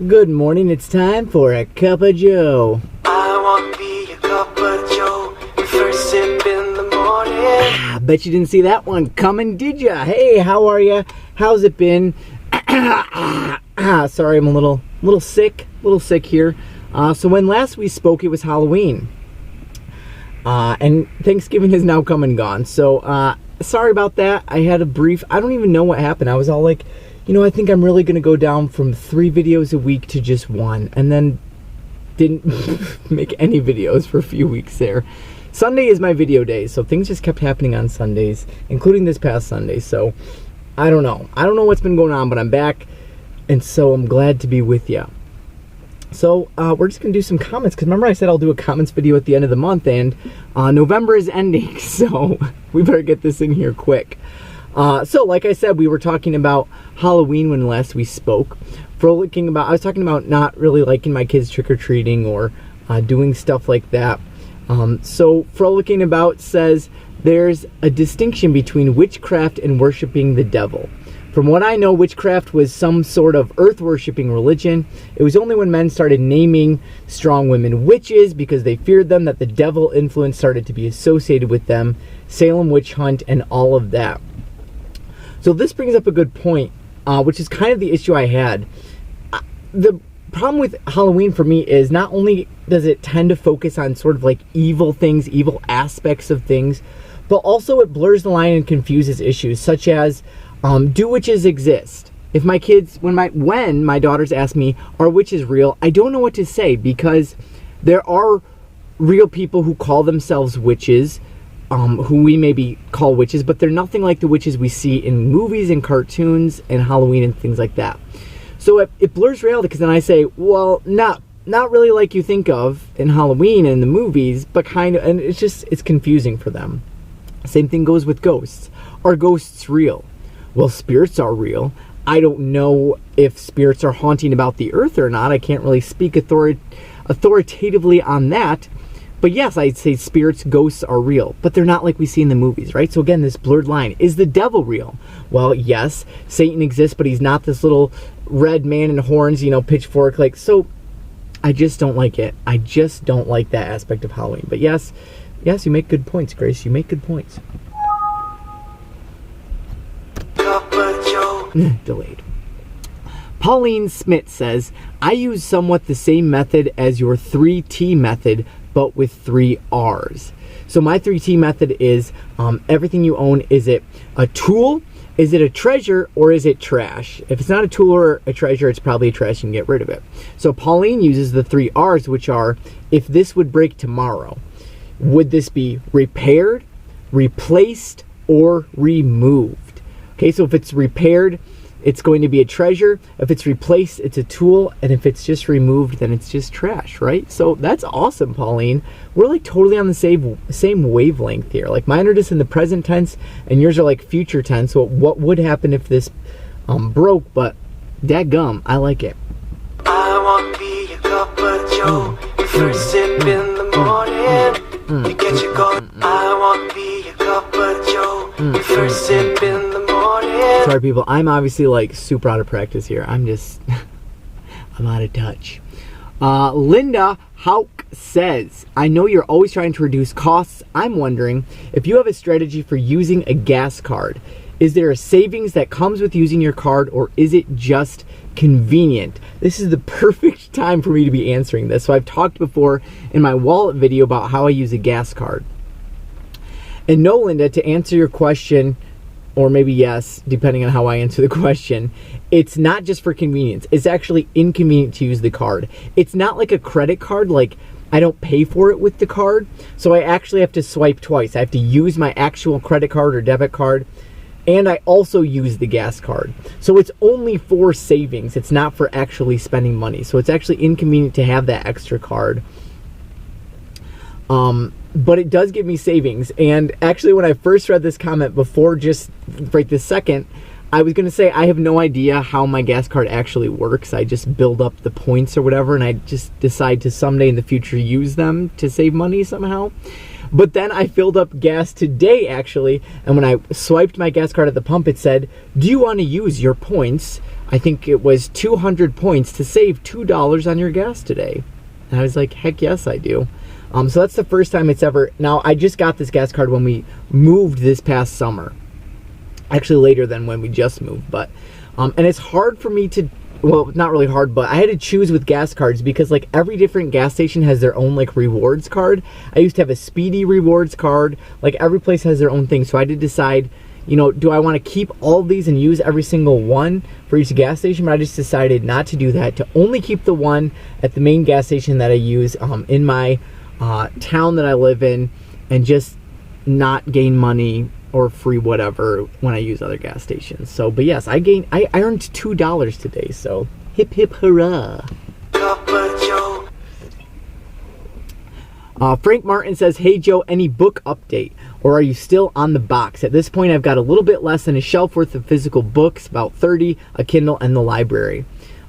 Good morning, it's time for a cup of joe. I want me a cup of joe, first sip in the morning. Bet you didn't see that one coming, did ya? Hey, how are ya? How's it been? Sorry, I'm a little sick here. So when last we spoke, it was Halloween. And Thanksgiving has now come and gone. So, sorry about that. I had a brief, I don't even know what happened. I was all like, I think I'm really going to go down from 3 videos a week to just 1. And then didn't make any videos for a few weeks there. Sunday is my video day, so things just kept happening on Sundays, including this past Sunday. So, I don't know. I don't know what's been going on, but I'm back. And so I'm glad to be with you. So we're just going to do some comments, because remember I said I'll do a comments video at the end of the month, and November is ending, so we better get this in here quick. So like I said, we were talking about Halloween when last we spoke. I was talking about not really liking my kids trick-or-treating or doing stuff like that. So Frolicking About says, there's a distinction between witchcraft and worshiping the devil. From what I know, witchcraft was some sort of earth-worshipping religion. It was only when men started naming strong women witches because they feared them that the devil influence started to be associated with them. Salem witch hunt and all of that. So this brings up a good point, which is kind of the issue I had. The problem with Halloween for me is not only does it tend to focus on sort of like evil things, evil aspects of things, but also it blurs the line and confuses issues such as, do witches exist? If my kids, when my daughters ask me, are witches real? I don't know what to say, because there are real people who call themselves witches, who we maybe call witches, but they're nothing like the witches we see in movies and cartoons and Halloween and things like that. So it blurs reality, because then I say, well, not really like you think of in Halloween and the movies, but kind of, and it's confusing for them. Same thing goes with ghosts. Are ghosts real? Well, spirits are real. I don't know if spirits are haunting about the earth or not. I can't really speak authoritatively on that. But yes, I'd say spirits, ghosts are real. But they're not like we see in the movies, right? So again, this blurred line. Is the devil real? Well, yes, Satan exists, but he's not this little red man in horns, pitchfork. So I just don't like it. I just don't like that aspect of Halloween. But yes, you make good points, Grace. You make good points. Delayed. Pauline Smith says, I use somewhat the same method as your 3T method, but with 3 R's. So my 3T method is everything you own. Is it a tool? Is it a treasure? Or is it trash? If it's not a tool or a treasure, it's probably a trash. You can get rid of it. So Pauline uses the 3 R's, which are, if this would break tomorrow, would this be repaired, replaced, or removed? Okay, so if it's repaired, it's going to be a treasure. If it's replaced, it's a tool. And if it's just removed, then it's just trash, right? So that's awesome, Pauline. We're like totally on the same wavelength here. Like mine are just in the present tense, and yours are like future tense. So what would happen if this broke? But dadgum, I like it. I want me a cup of joe, first sip in the morning. To get you going. I want me a cup of joe, first sip in the morning. Sorry, people. I'm obviously like super out of practice here. I'm out of touch. Linda Hauk says, I know you're always trying to reduce costs. I'm wondering if you have a strategy for using a gas card. Is there a savings that comes with using your card, or is it just convenient? This is the perfect time for me to be answering this. So I've talked before in my wallet video about how I use a gas card. And no, Linda, to answer your question, or maybe yes, depending on how I answer the question, it's not just for convenience. It's actually inconvenient to use the card. It's not like a credit card, like I don't pay for it with the card, so I actually have to swipe twice. I have to use my actual credit card or debit card, and I also use the gas card. So it's only for savings. It's not for actually spending money. So it's actually inconvenient to have that extra card. But it does give me savings. And actually, when I first read this comment before just right this second, I was going to say I have no idea how my gas card actually works. I just build up the points or whatever, and I just decide to someday in the future use them to save money somehow. But then I filled up gas today, actually, and when I swiped my gas card at the pump, it said, do you want to use your points I think it was 200 points to save $2 on your gas today. And I was like, heck yes, I do. So that's the first time it's ever... Now, I just got this gas card when we moved this past summer. Actually, later than when we just moved. But and it's hard for me to... Well, not really hard, but I had to choose with gas cards because, like, every different gas station has their own, like, rewards card. I used to have a Speedy rewards card. Like, every place has their own thing. So I had to decide... You know, do I want to keep all of these and use every single one for each gas station? But I just decided not to do that, to only keep the one at the main gas station that I use in my town that I live in, and just not gain money or free whatever when I use other gas stations. So, but yes, I earned $2 today, so hip hip hurrah. Frank Martin says, hey Joe, any book update? Or are you still on the box? At this point, I've got a little bit less than a shelf worth of physical books, about 30, a Kindle, and the library.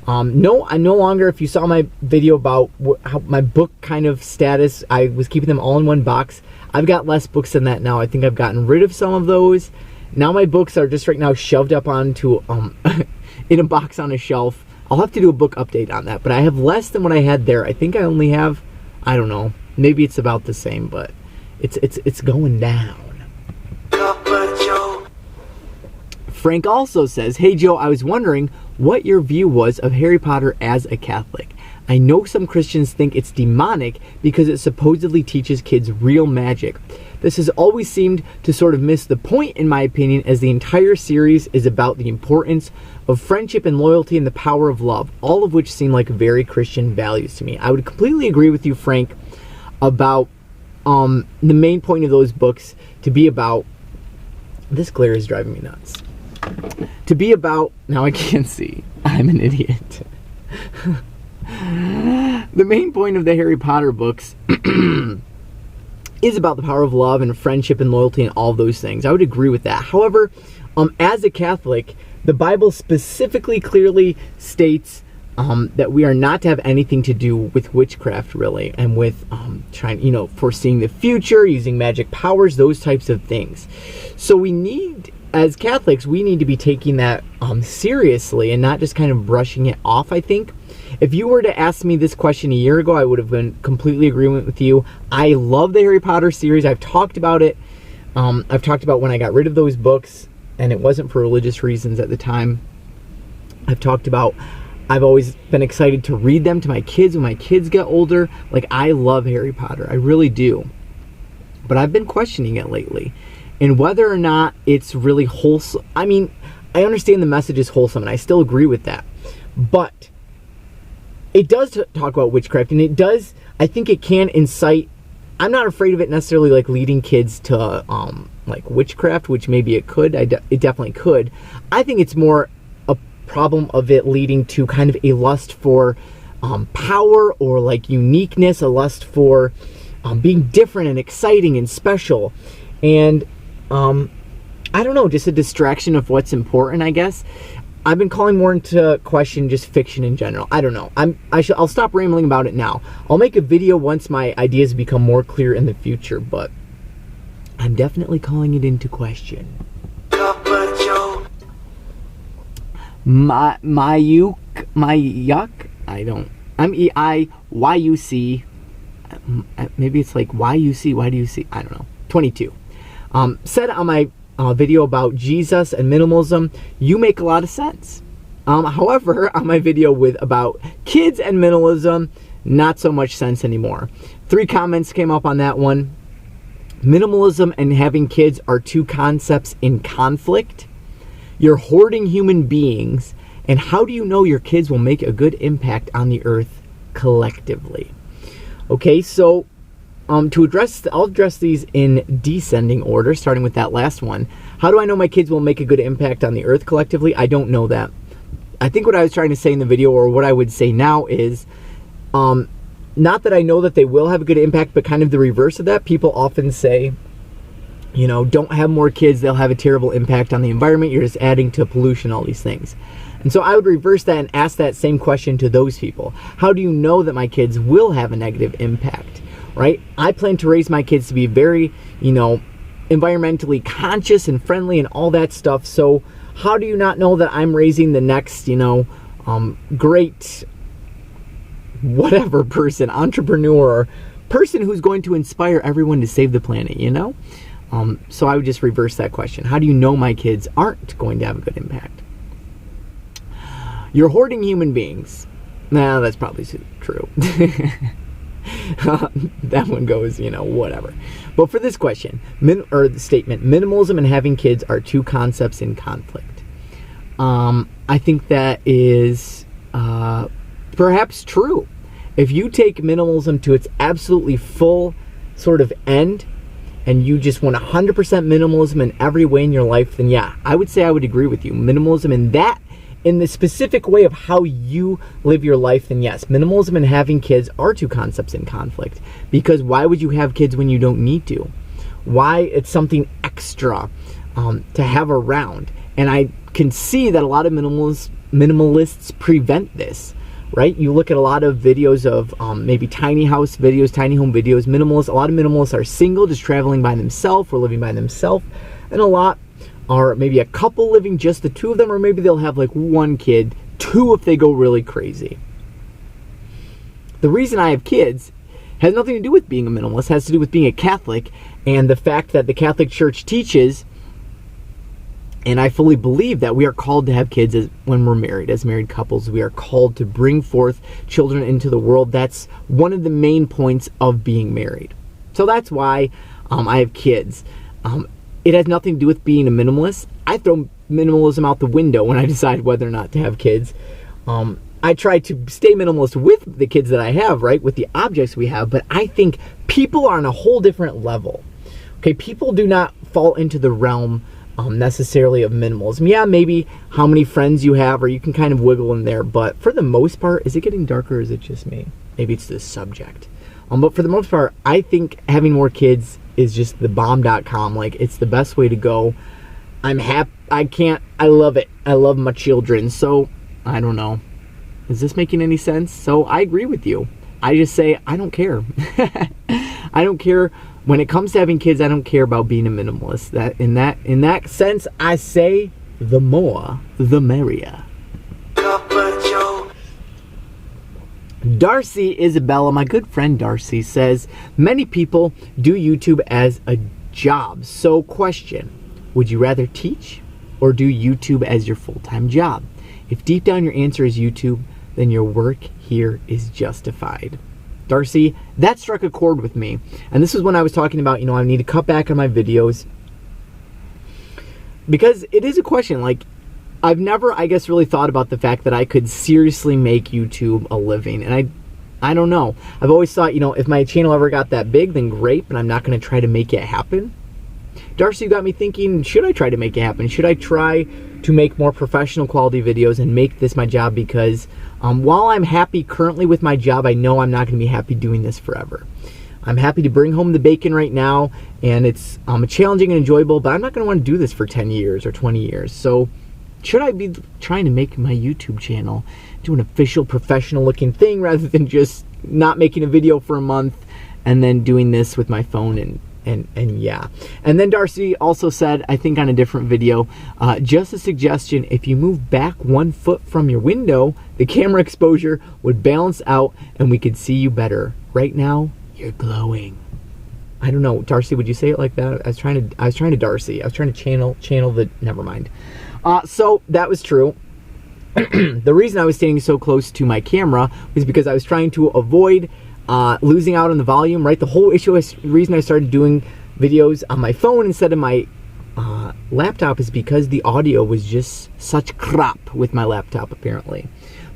No, I'm no longer, if you saw my video about how my book kind of status, I was keeping them all in one box. I've got less books than that now. I think I've gotten rid of some of those. Now my books are just right now shoved up onto, in a box on a shelf. I'll have to do a book update on that, but I have less than what I had there. I think I only have, I don't know, maybe it's about the same, but it's going down. Frank also says, hey Joe, I was wondering what your view was of Harry Potter as a Catholic. I know some Christians think it's demonic because it supposedly teaches kids real magic. This has always seemed to sort of miss the point, in my opinion, as the entire series is about the importance of friendship and loyalty and the power of love, all of which seem like very Christian values to me. I would completely agree with you, Frank, about the main point of those books to be about... This glare is driving me nuts. To be about... Now I can't see. I'm an idiot. The main point of the Harry Potter books is about the power of love and friendship and loyalty and all of those things. I would agree with that. However, as a Catholic, the Bible specifically clearly states that we are not to have anything to do with witchcraft, really, and with trying, foreseeing the future, using magic powers, those types of things. So we need, as Catholics, we need to be taking that seriously and not just kind of brushing it off, I think. If you were to ask me this question a year ago, I would have been completely agreement with you. I love the Harry Potter series. I've talked about it. I've talked about when I got rid of those books, and it wasn't for religious reasons at the time. I've always been excited to read them to my kids when my kids get older. Like, I love Harry Potter. I really do. But I've been questioning it lately. And whether or not it's really wholesome. I mean, I understand the message is wholesome, and I still agree with that. But it does talk about witchcraft, and it does, I think it can incite. I'm not afraid of it necessarily, like, leading kids to, like, witchcraft, which maybe it could. It definitely could. I think it's more problem of it leading to kind of a lust for power or like uniqueness, a lust for being different and exciting and special, and I don't know, just a distraction of what's important, I guess. I've been calling more into question just fiction in general. I don't know. I'll stop rambling about it now. I'll make a video once my ideas become more clear in the future, but I'm definitely calling it into question. MEIYUC, maybe it's like YUC, why do you see? I don't know. 22. Said on my video about Jesus and minimalism, you make a lot of sense. However, on my video about kids and minimalism, not so much sense anymore. 3 comments came up on that one. Minimalism and having kids are 2 concepts in conflict. You're hoarding human beings, and how do you know your kids will make a good impact on the earth collectively? Okay, so I'll address these in descending order, starting with that last one. How do I know my kids will make a good impact on the earth collectively? I don't know that. I think what I was trying to say in the video, or what I would say now, is not that I know that they will have a good impact, but kind of the reverse of that. People often say, don't have more kids, they'll have a terrible impact on the environment, you're just adding to pollution, all these things. And so I would reverse that and ask that same question to those people. How do you know that my kids will have a negative impact, right? I plan to raise my kids to be very, environmentally conscious and friendly and all that stuff. So how do you not know that I'm raising the next, great whatever person, entrepreneur, person who's going to inspire everyone to save the planet, So I would just reverse that question. How do you know my kids aren't going to have a good impact? You're hoarding human beings. Nah, that's probably true. That one goes, whatever. But for this question, the statement, minimalism and having kids are two concepts in conflict. I think that is perhaps true. If you take minimalism to its absolutely full sort of end, and you just want 100% minimalism in every way in your life, then yeah, I would say I would agree with you. Minimalism in the specific way of how you live your life, then yes, minimalism and having kids are two concepts in conflict. Because why would you have kids when you don't need to? Why it's something extra to have around? And I can see that a lot of minimalists prevent this, right? You look at a lot of videos of maybe tiny house videos, tiny home videos, minimalists. A lot of minimalists are single, just traveling by themselves or living by themselves. And a lot are maybe a couple living, just the two of them, or maybe they'll have like one kid, two if they go really crazy. The reason I have kids has nothing to do with being a minimalist, has to do with being a Catholic, and the fact that the Catholic Church teaches, and I fully believe that we are called to have kids when we're married. As married couples, we are called to bring forth children into the world. That's one of the main points of being married. So that's why I have kids. It has nothing to do with being a minimalist. I throw minimalism out the window when I decide whether or not to have kids. I try to stay minimalist with the kids that I have, right, with the objects we have, but I think people are on a whole different level. Okay, people do not fall into the realm necessarily of minimalism. Yeah, maybe how many friends you have, or you can kind of wiggle in there, but for the most part, is it getting darker or is it just me? Maybe it's the subject. But for the most part, I think having more kids is just the bomb.com. Like, it's the best way to go. I'm happy. I love it. I love my children. So, I don't know. Is this making any sense? So, I agree with you. I just say, I don't care. I don't care. When it comes to having kids, I don't care about being a minimalist. That in that sense, I say, the more, the merrier. Darcy Isabella, my good friend Darcy, says, many people do YouTube as a job. So question, would you rather teach or do YouTube as your full-time job? If deep down your answer is YouTube, then your work here is justified. Darcy, that struck a chord with me. And this is when I was talking about, I need to cut back on my videos. Because it is a question, like, I've never, I guess, really thought about the fact that I could seriously make YouTube a living. And I don't know. I've always thought, if my channel ever got that big, then great, but I'm not going to try to make it happen. Darcy got me thinking, should I try to make it happen? Should I try to make more professional quality videos and make this my job? Because while I'm happy currently with my job, I know I'm not going to be happy doing this forever. I'm happy to bring home the bacon right now, and it's challenging and enjoyable, but I'm not going to want to do this for 10 years or 20 years. So should I be trying to make my YouTube channel do an official professional looking thing rather than just not making a video for a month and then doing this with my phone and yeah. And then Darcy also said, I think on a different video, just a suggestion, if you move back 1 foot from your window, the camera exposure would balance out and we could see you better. Right now, you're glowing. I don't know, Darcy, would you say it like that? I was trying to Darcy. I was trying to channel the, never mind. So that was true. The reason I was standing so close to my camera was because I was trying to avoid losing out on the volume, right? The whole reason I started doing videos on my phone instead of my laptop is because the audio was just such crap with my laptop, apparently.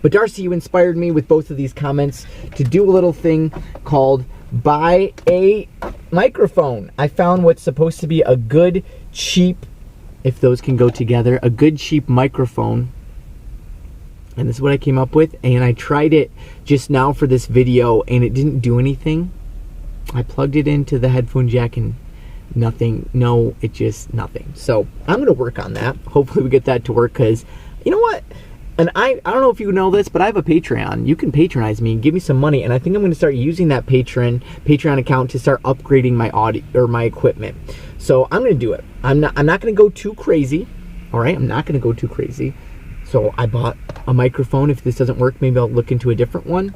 But Darcy, you inspired me with both of these comments to do a little thing called buy a microphone. I found what's supposed to be a good, cheap, if those can go together, a good, cheap microphone. And this is what I came up with, and I tried it just now for this video, and it didn't do anything. I plugged it into the headphone jack, and nothing. No, it just nothing. So I'm going to work on that. Hopefully we get that to work, because you know what? And I don't know if you know this, but I have a Patreon. You can patronize me and give me some money, and I think I'm going to start using that Patreon account to start upgrading my audio or my equipment. So I'm going to do it. I'm not going to go too crazy. All right, I'm not going to go too crazy. So I bought a microphone. If this doesn't work, maybe I'll look into a different one.